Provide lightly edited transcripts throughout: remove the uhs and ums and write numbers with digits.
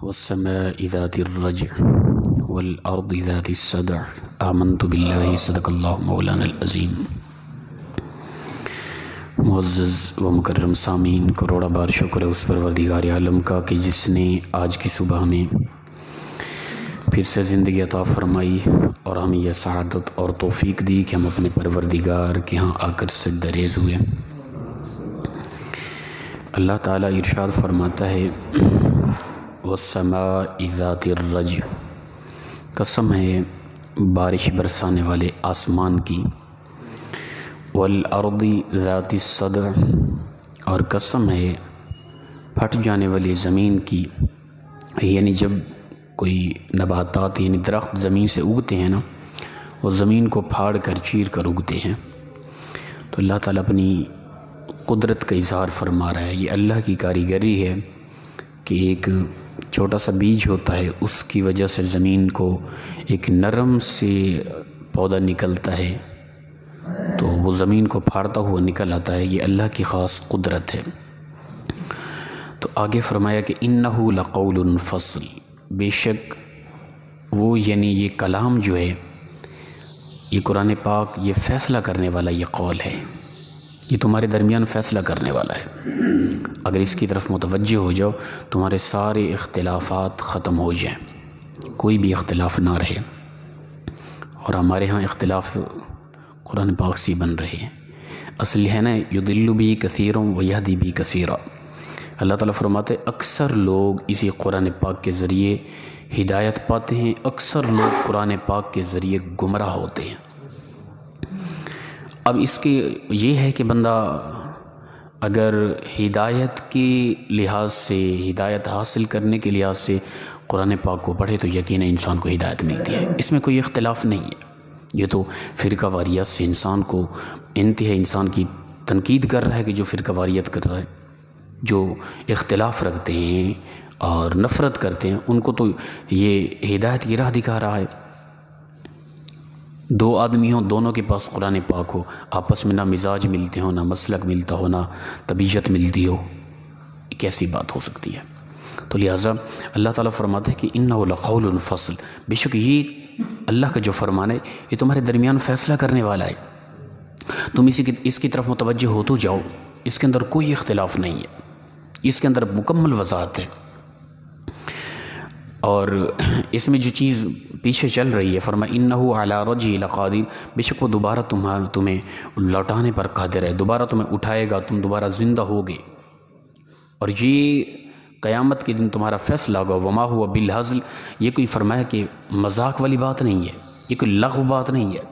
والسماء ذات الرجع والأرض ذات الصدع آمنت بالله صدق اللہ مولانا العظیم۔ معزز و مکرم سامعین، کروڑا بار شکر ہے اس پروردگار عالم کا کہ جس نے آج کی صبح میں پھر سے زندگی عطا فرمائی اور ہمیں یہ سعادت اور توفیق دی کہ ہم اپنے پروردگار کے ہاں آ کر سجدہ ریز ہوئے۔ اللہ تعالیٰ ارشاد فرماتا ہے وَالسَّمَاءِ ذَاتِ الرَّجْعِ، قسم ہے بارش برسانے والے آسمان کی، وَالْأَرْضِ ذَاتِ الصَّدْعِ، اور قسم ہے پھٹ جانے والی زمین کی، یعنی جب کوئی نباتات یعنی درخت زمین سے اگتے ہیں نا، وہ زمین کو پھاڑ کر چیر کر اگتے ہیں، تو اللہ تعالیٰ اپنی قدرت کا اظہار فرما رہا ہے۔ یہ اللہ کی کاریگری ہے کہ ایک چھوٹا سا بیج ہوتا ہے، اس کی وجہ سے زمین کو ایک نرم سے پودا نکلتا ہے تو وہ زمین کو پھاڑتا ہوا نکل آتا ہے۔ یہ اللہ کی خاص قدرت ہے۔ تو آگے فرمایا کہ اِنَّهُ لَقَوْلٌ فَصْلٌ، بے شک وہ یعنی یہ کلام جو ہے، یہ قرآن پاک یہ فیصلہ کرنے والا یہ قول ہے، یہ تمہارے درمیان فیصلہ کرنے والا ہے۔ اگر اس کی طرف متوجہ ہو جاؤ تمہارے سارے اختلافات ختم ہو جائیں، کوئی بھی اختلاف نہ رہے۔ اور ہمارے ہاں اختلاف قرآن پاک سے بن رہے ہیں۔ اصل ہے نا یضل بھی کثیروں ویہدی بھی کثیرا۔ اللہ تعالیٰ فرماتے اکثر لوگ اسی قرآن پاک کے ذریعے ہدایت پاتے ہیں، اکثر لوگ قرآن پاک کے ذریعے گمراہ ہوتے ہیں۔ اب اس کے یہ ہے کہ بندہ اگر ہدایت کے لحاظ سے، ہدایت حاصل کرنے کے لحاظ سے قرآن پاک کو پڑھے تو یقیناً انسان کو ہدایت ملتی ہے، اس میں کوئی اختلاف نہیں ہے۔ یہ تو فرقہ واریت سے انسان کو انتہا انسان کی تنقید کر رہا ہے کہ جو فرقہ واریت کر رہا ہے، جو اختلاف رکھتے ہیں اور نفرت کرتے ہیں، ان کو تو یہ ہدایت کی راہ دکھا رہا ہے۔ دو آدمی ہوں، دونوں کے پاس قرآن پاک ہو، آپس میں نہ مزاج ملتے ہوں، نہ مسلک ملتا ہو، نہ طبیعت ملتی ہو، کیسی بات ہو سکتی ہے؟ تو لہٰذا اللہ تعالیٰ فرماتا ہے کہ اِنَّهُ لَقَوْلٌ فَصْلٌ، بے شک یہ اللہ کا جو فرمان ہے یہ تمہارے درمیان فیصلہ کرنے والا ہے۔ تم اس کی طرف متوجہ ہو تو جاؤ، اس کے اندر کوئی اختلاف نہیں ہے، اس کے اندر مکمل وضاحت ہے۔ اور اس میں جو چیز پیچھے چل رہی ہے، فرمایا اِنَّهُ عَلَىٰ رَجْعِهِ لَقَادِرٌ، بے شک وہ دوبارہ تمہیں لوٹانے پر قادر ہے، دوبارہ تمہیں اٹھائے گا، تم دوبارہ زندہ ہوگے، اور یہ قیامت کے دن تمہارا فیصلہ ہوگا۔ وَمَا هُوَ بِالْهَزْلِ، یہ کوئی فرمایا کہ مذاق والی بات نہیں ہے، یہ کوئی لغو بات نہیں ہے۔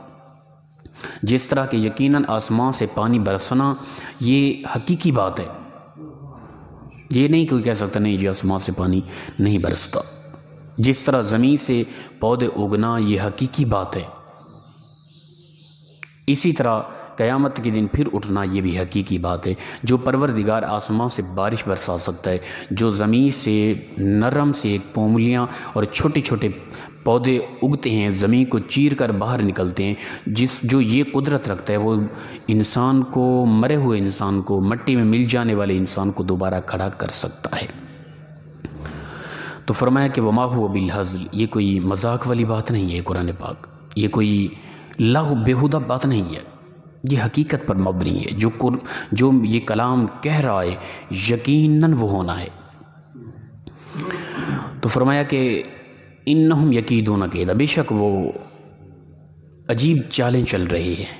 جس طرح کہ یقیناً آسمان سے پانی برسنا یہ حقیقی بات ہے، یہ نہیں کوئی کہہ سکتا نہیں جی آسمان سے پانی نہیں برستا۔ جس طرح زمین سے پودے اگنا یہ حقیقی بات ہے، اسی طرح قیامت کے دن پھر اٹھنا یہ بھی حقیقی بات ہے۔ جو پروردگار آسمان سے بارش برسا سکتا ہے، جو زمین سے نرم سے ایک پوملیاں اور چھوٹے چھوٹے پودے اگتے ہیں، زمین کو چیر کر باہر نکلتے ہیں، جو یہ قدرت رکھتا ہے، وہ انسان کو، مرے ہوئے انسان کو، مٹی میں مل جانے والے انسان کو دوبارہ کھڑا کر سکتا ہے۔ تو فرمایا کہ وما هو بالهزل، یہ کوئی مذاق والی بات نہیں ہے قرآن پاک، یہ کوئی لغو بیہودہ بات نہیں ہے، یہ حقیقت پر مبنی ہے۔ جو یہ کلام کہہ رہا ہے یقیناً وہ ہونا ہے۔ تو فرمایا کہ انہم یکیدون کیدا، بے شک وہ عجیب چالیں چل رہی ہیں،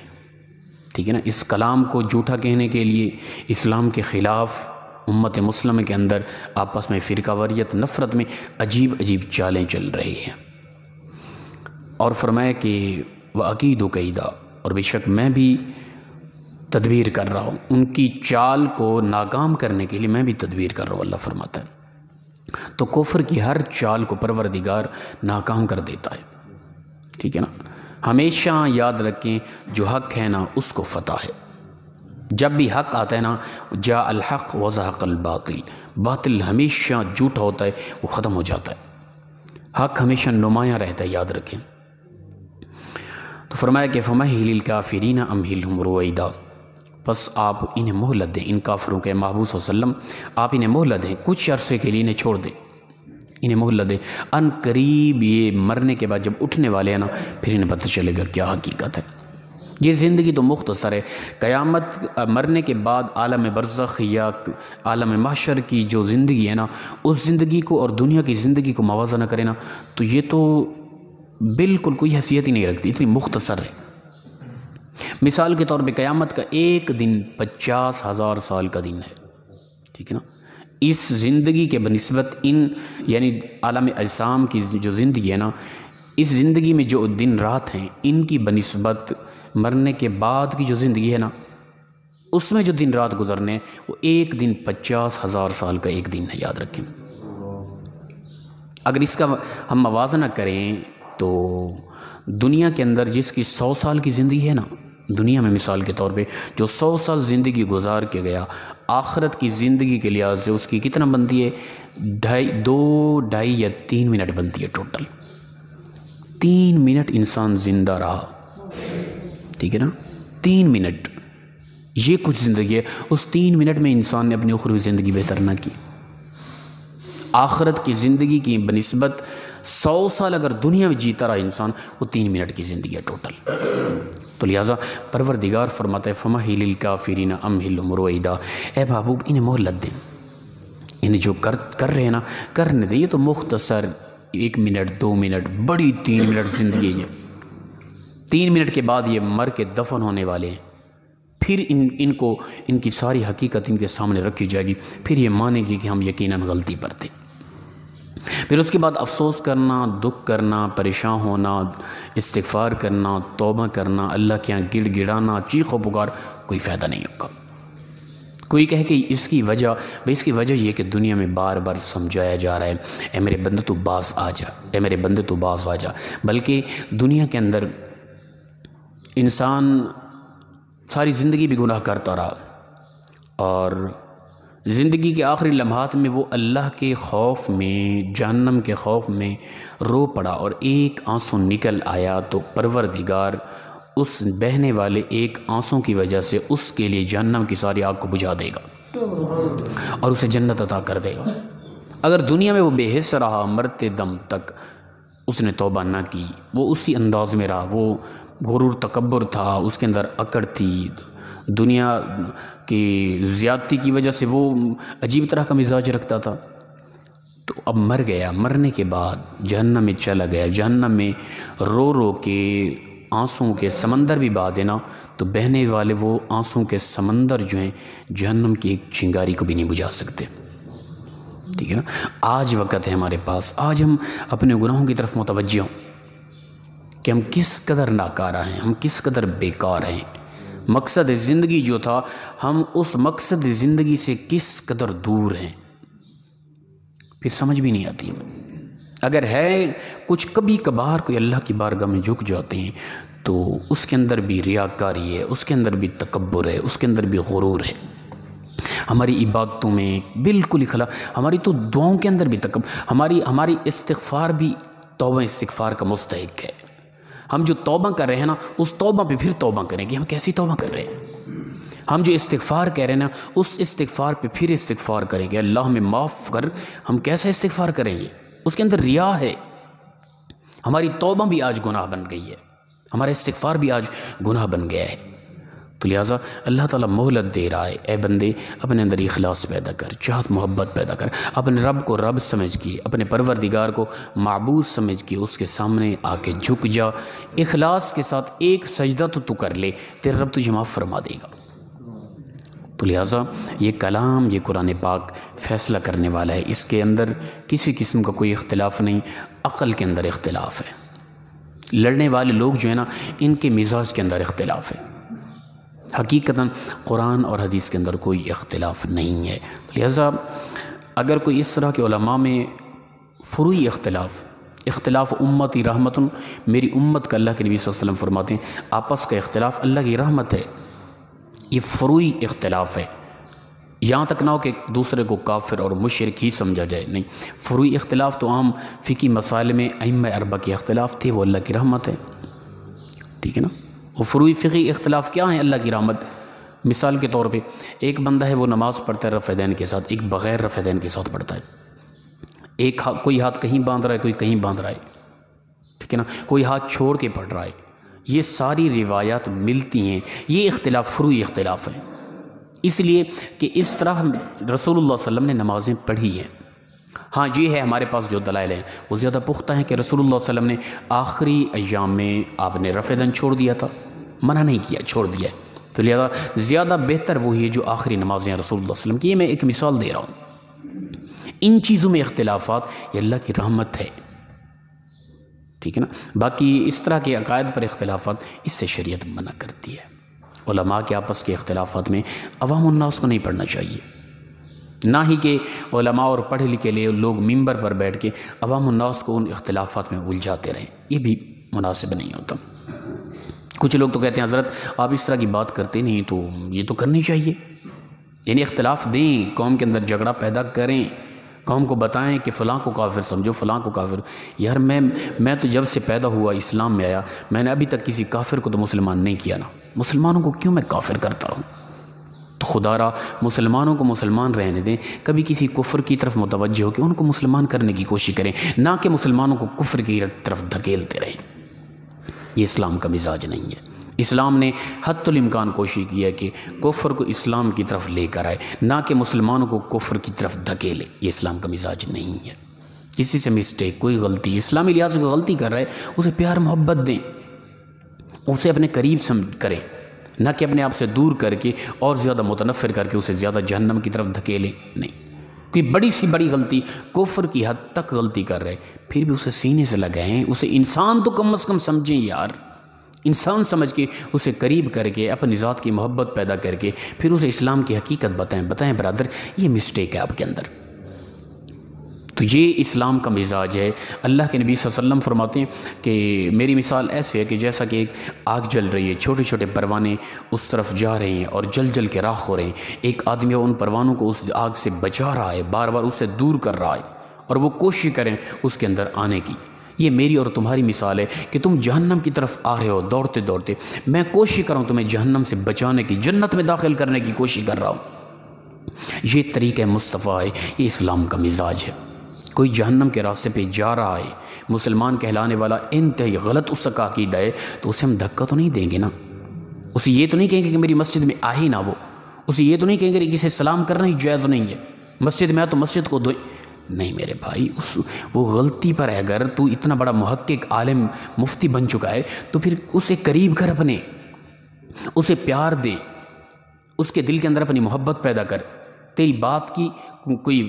ٹھیک ہے نا، اس کلام کو جھوٹا کہنے کے لیے، اسلام کے خلاف امت مسلمہ کے اندر آپس میں فرقہ واریت، نفرت میں عجیب عجیب چالیں چل رہی ہیں۔ اور فرمایا کہ وَأَكِيدُ كَيْدًا، اور بے شک میں بھی تدبیر کر رہا ہوں، ان کی چال کو ناکام کرنے کے لیے میں بھی تدبیر کر رہا ہوں، اللہ فرماتا ہے۔ تو کفر کی ہر چال کو پروردگار ناکام کر دیتا ہے، ٹھیک ہے نا۔ ہمیشہ یاد رکھیں جو حق ہے نا اس کو فتح ہے۔ جب بھی حق آتا ہے نا، جاء الحق وزهق الباطل، باطل ہمیشہ جھوٹا ہوتا ہے، وہ ختم ہو جاتا ہے، حق ہمیشہ نمایاں رہتا ہے، یاد رکھیں۔ تو فرمایا کہ فَمَهِّلِ الْكَافِرِينَ أَمْهِلْهُمْ رُوَيْدًا، بس آپ انہیں مہلت دیں، ان کافروں کے محبوب صلی اللہ علیہ وسلم آپ انہیں مہلت دیں، کچھ عرصے کے لیے انہیں چھوڑ دیں، انہیں مہلت دیں، ان قریب یہ مرنے کے بعد جب اٹھنے والے ہیں نا پھر انہیں پتہ چلے گا کیا حقیقت ہے۔ یہ زندگی تو مختصر ہے، قیامت مرنے کے بعد عالم برزخ یا عالم محشر کی جو زندگی ہے نا، اس زندگی کو اور دنیا کی زندگی کو موازنہ کرے نا تو یہ تو بالکل کوئی حیثیت ہی نہیں رکھتی، اتنی مختصر ہے۔ مثال کے طور پہ قیامت کا ایک دن 50,000 سال کا دن ہے، ٹھیک ہے نا۔ اس زندگی کے بنسبت ان یعنی عالم اجسام کی جو زندگی ہے نا، اس زندگی میں جو دن رات ہیں ان کی بنسبت مرنے کے بعد کی جو زندگی ہے نا، اس میں جو دن رات گزرنے ہیں وہ ایک دن 50,000 سال کا ایک دن ہے، یاد رکھیں۔ اگر اس کا ہم موازنہ کریں تو دنیا کے اندر جس کی 100 سال کی زندگی ہے نا، دنیا میں مثال کے طور پہ جو 100 سال زندگی گزار کے گیا، آخرت کی زندگی کے لحاظ سے اس کی کتنا بنتی ہے؟ 2.5 یا 3 منٹ بنتی ہے ٹوٹل۔ 3 منٹ انسان زندہ رہا، ٹھیک ہے نا، 3 منٹ، یہ کچھ زندگی ہے۔ اس 3 منٹ میں انسان نے اپنی اخروی زندگی بہتر نہ کی۔ آخرت کی زندگی کی بنسبت 100 سال اگر دنیا میں جیتا رہا انسان، وہ 3 منٹ کی زندگی ہے ٹوٹل۔ تو لہٰذا پروردگار فرماتا ہے فَمَهِّلِ الْكَافِرِينَ أَمْهِلْهُمْ رُوَيْدًا، اے محبوب انہیں مہلت دیں، انہیں جو کر رہے ہیں نا کرنے دیں۔ یہ تو مختصر 1 منٹ 2 منٹ، بڑی 3 منٹ زندگی ہے۔ 3 منٹ کے بعد یہ مر کے دفن ہونے والے ہیں، پھر ان کو ان کی ساری حقیقت ان کے سامنے رکھی جائے گی، پھر یہ مانیں گے کہ ہم یقیناً غلطی پر تھے۔ پھر اس کے بعد افسوس کرنا، دکھ کرنا، پریشان ہونا، استغفار کرنا، توبہ کرنا، اللہ کے یہاں گڑ گڑانا، چیخ و پکار، کوئی فائدہ نہیں ہوگا۔ کوئی کہے کہ اس کی وجہ یہ کہ دنیا میں بار بار سمجھایا جا رہا ہے اے میرے بندے تو باز آ جا، اے میرے بندے تو باز آ جا۔ بلکہ دنیا کے اندر انسان ساری زندگی بھی گناہ کرتا رہا اور زندگی کے آخری لمحات میں وہ اللہ کے خوف میں، جہنم کے خوف میں رو پڑا اور ایک آنسو نکل آیا تو پروردگار اس بہنے والے ایک آنسوں کی وجہ سے اس کے لیے جہنم کی ساری آگ کو بجھا دے گا اور اسے جنت عطا کر دے گا۔ اگر دنیا میں وہ بے حس رہا مرتے دم تک، اس نے توبہ نہ کی، وہ اسی انداز میں رہا، وہ غرور تکبر تھا، اس کے اندر اکڑ تھی، دنیا کی زیادتی کی وجہ سے وہ عجیب طرح کا مزاج رکھتا تھا، تو اب مر گیا، مرنے کے بعد جہنم میں چلا گیا، جہنم میں رو رو کے آنسوں کے سمندر بھی بہا دینا تو بہنے والے وہ آنسوں کے سمندر جو ہیں جہنم کی ایک چنگاری کو بھی نہیں بجھا سکتے، ٹھیک ہے نا۔ آج وقت ہے ہمارے پاس، آج ہم اپنے گناہوں کی طرف متوجہ ہوں کہ ہم کس قدر ناکارہ ہیں، ہم کس قدر بیکار ہیں۔ مقصد زندگی جو تھا، ہم اس مقصد زندگی سے کس قدر دور ہیں، پھر سمجھ بھی نہیں آتی ہمیں۔ اگر ہے کچھ کبھی کبھار کوئی اللہ کی بارگاہ میں جھک جاتے ہیں تو اس کے اندر بھی ریاکاری ہے، اس کے اندر بھی تکبر ہے، اس کے اندر بھی غرور ہے۔ ہماری عبادتوں میں بالکل ہماری تو دعاؤں کے اندر بھی ہماری استغفار بھی توبہ استغفار کا مستحق ہے۔ ہم جو توبہ کر رہے ہیں نا، اس توبہ پہ پھر توبہ کریں گے، ہم کیسی توبہ کر رہے ہیں۔ ہم جو استغفار کہہ رہے ہیں نا، اس استغفار پہ پھر استغفار کریں گے، اللہ ہمیں معاف کر، ہم کیسے استغفار کریں گے؟ اس کے اندر ریا ہے۔ ہماری توبہ بھی آج گناہ بن گئی ہے، ہمارا استغفار بھی آج گناہ بن گیا ہے۔ تو لہٰذا اللہ تعالیٰ مہلت دے رہا ہے، اے بندے اپنے اندر اخلاص پیدا کر، چاہت محبت پیدا کر، اپنے رب کو رب سمجھ کے، اپنے پروردگار کو معبود سمجھ کے اس کے سامنے آ کے جھک جا، اخلاص کے ساتھ ایک سجدہ تو کر لے، تیرا رب تجھے معاف فرما دے گا۔ تو لہٰذا یہ کلام، یہ قرآن پاک فیصلہ کرنے والا ہے، اس کے اندر کسی قسم کا کوئی اختلاف نہیں، عقل کے اندر اختلاف ہے۔ لڑنے والے لوگ جو ہیں نا، ان کے مزاج کے اندر اختلاف ہے، حقیقتاً قرآن اور حدیث کے اندر کوئی اختلاف نہیں ہے۔ لہٰذا اگر کوئی اس طرح کے علماء میں فروعی اختلاف امتی رحمت، میری امت کا اللہ کے نبی صلی اللہ علیہ وسلم فرماتے ہیں آپس کا اختلاف اللہ کی رحمت ہے، یہ فروعی اختلاف ہے، یہاں تک نہ ہو کہ ایک دوسرے کو کافر اور مشرک ہی سمجھا جائے، نہیں، فروعی اختلاف تو عام فقہی مسائل میں ائمہ اربعہ کے اختلاف تھے، وہ اللہ کی رحمت ہے، ٹھیک ہے نا۔ وہ فروعی فقہی اختلاف کیا ہیں اللہ کی رحمت؟ مثال کے طور پہ ایک بندہ ہے وہ نماز پڑھتا ہے رفع دین کے ساتھ، ایک بغیر رفع دین کے ساتھ پڑھتا ہے، کوئی ہاتھ کہیں باندھ رہا ہے، کوئی کہیں باندھ رہا ہے، ٹھیک ہے نا، کوئی ہاتھ چھوڑ کے پڑھ رہا ہے. یہ ساری روایات ملتی ہیں، یہ اختلاف فروعی اختلاف ہے، اس لیے کہ اس طرح رسول اللہ صلی اللہ علیہ وسلم نے نمازیں پڑھی ہیں. ہاں یہ ہے ہمارے پاس جو دلائل ہیں وہ زیادہ پختہ ہیں کہ رسول اللہ صلی اللہ علیہ وسلم نے آخری ایام میں آپ نے رفع دین چھوڑ دیا تھا، منع نہیں کیا، چھوڑ دیا ہے. تو لہذا زیادہ بہتر وہی ہے جو آخری نمازیں رسول اللہ صلی اللہ علیہ وسلم کی. یہ میں ایک مثال دے رہا ہوں. ان چیزوں میں اختلافات یہ اللہ کی رحمت ہے، ٹھیک ہے نا. باقی اس طرح کے عقائد پر اختلافات اس سے شریعت منع کرتی ہے. علماء کے آپس کے اختلافات میں عوام الناس کو نہیں پڑھنا چاہیے، نہ ہی کہ علماء اور پڑھے لکھے لوگ ممبر پر بیٹھ کے عوام الناس کو ان اختلافات میں الجھاتے رہیں، یہ بھی مناسب نہیں ہوتا. کچھ لوگ تو کہتے ہیں حضرت آپ اس طرح کی بات کرتے نہیں تو یہ تو کرنی چاہیے، یعنی اختلاف دیں، قوم کے اندر جھگڑا پیدا کریں، قوم کو بتائیں کہ فلاں کو کافر سمجھو، فلاں کو کافر. یار میں تو جب سے پیدا ہوا اسلام میں آیا میں نے ابھی تک کسی کافر کو تو مسلمان نہیں کیا نا، مسلمانوں کو کیوں میں کافر کرتا رہوں؟ تو خدا را مسلمانوں کو مسلمان رہنے دیں، کبھی کسی کفر کی طرف متوجہ ہو کہ ان کو مسلمان کرنے کی کوشش کریں، نہ کہ مسلمانوں کو کفر کی طرف دھکیلتے رہیں. یہ اسلام کا مزاج نہیں ہے. اسلام نے حتی الامکان کوشش کی ہے کہ کفر کو اسلام کی طرف لے کر آئے، نہ کہ مسلمانوں کو کفر کی طرف دھکیلے. یہ اسلام کا مزاج نہیں ہے. کسی سے مسٹیک، کوئی غلطی، اسلامی لحاظ سے کوئی غلطی کر رہا ہے اسے پیار محبت دیں، اسے اپنے قریب کریں، نہ کہ اپنے آپ سے دور کر کے اور زیادہ متنفر کر کے اسے زیادہ جہنم کی طرف دھکیلیں. نہیں، کوئی بڑی سی بڑی غلطی، کفر کی حد تک غلطی کر رہے پھر بھی اسے سینے سے لگائیں، اسے انسان تو کم از کم سمجھیں یار، انسان سمجھ کے اسے قریب کر کے اپنی ذات کی محبت پیدا کر کے پھر اسے اسلام کی حقیقت بتائیں برادر یہ مسٹیک ہے آپ کے اندر. تو یہ اسلام کا مزاج ہے. اللہ کے نبی صلی اللہ علیہ وسلم فرماتے ہیں کہ میری مثال ایسے ہے کہ جیسا کہ ایک آگ جل رہی ہے، چھوٹے چھوٹے پروانے اس طرف جا رہے ہیں اور جل جل کے راکھ ہو رہے ہیں. ایک آدمی ان پروانوں کو اس آگ سے بچا رہا ہے، بار بار اسے دور کر رہا ہے اور وہ کوشش کریں اس کے اندر آنے کی. یہ میری اور تمہاری مثال ہے کہ تم جہنم کی طرف آ رہے ہو دوڑتے دوڑتے، میں کوشش کر رہا ہوں تمہیں جہنم سے بچانے کی، جنت میں داخل کرنے کی کوشش کر رہا ہوں. یہ طریقہ مصطفیٰ ہے، یہ اسلام کا مزاج ہے. کوئی جہنم کے راستے پہ جا رہا ہے، مسلمان کہلانے والا انتہائی غلط اس کا عقیدہ ہے، تو اسے ہم دھکا تو نہیں دیں گے نا. اسے یہ تو نہیں کہیں گے کہ میری مسجد میں آ ہی نہ وہ، اسے یہ تو نہیں کہیں گے کہ کسی سلام کرنا ہی جائز نہیں ہے، مسجد میں آ تو مسجد کو دھوئے. نہیں میرے بھائی، وہ غلطی پر ہے. اگر تو اتنا بڑا محقق عالم مفتی بن چکا ہے تو پھر اسے قریب کر، اپنے اسے پیار دے، اس کے دل کے اندر اپنی محبت پیدا کر، تیری بات کی کوئی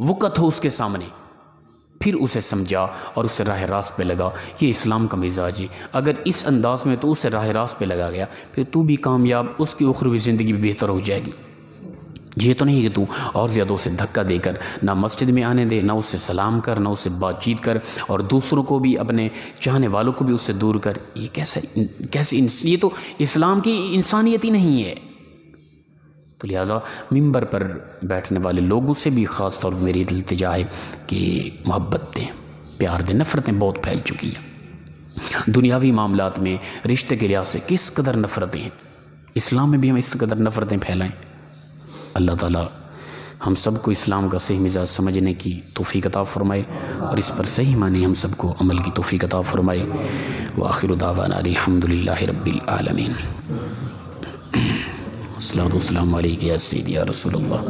وقت ہو اس کے سامنے، پھر اسے سمجھا اور اسے راہ راست پہ لگا. یہ اسلام کا مزاج ہے. اگر اس انداز میں تو اسے راہ راست پہ لگا گیا پھر تو بھی کامیاب، اس کی اخروی زندگی بھی بہتر ہو جائے گی. یہ تو نہیں کہ تو اور زیادہ اسے دھکا دے کر نہ مسجد میں آنے دے، نہ اس سے سلام کر، نہ اس سے بات چیت کر، اور دوسروں کو بھی، اپنے چاہنے والوں کو بھی اس سے دور کر. یہ کیسے یہ تو اسلام کی انسانیت ہی نہیں ہے. تو لہٰذا ممبر پر بیٹھنے والے لوگوں سے بھی خاص طور پر میری التجا ہے کہ محبت دیں، پیار دیں. نفرتیں بہت پھیل چکی ہیں دنیاوی معاملات میں، رشتے کے لحاظ سے کس قدر نفرتیں ہیں. اسلام میں بھی ہم اس قدر نفرتیں پھیلائیں. اللہ تعالیٰ ہم سب کو اسلام کا صحیح مزاج سمجھنے کی توفیق عطا فرمائے اور اس پر صحیح معنی ہم سب کو عمل کی توفیق عطا فرمائے. وآخر دعوانا الحمدللہ رب العالمین. الصلاۃ والسلام علیک یا سیدی یا رسول اللہ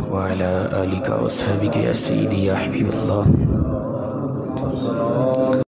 وعلی آلک و اصحابک یا سیدی یا حبیب اللہ.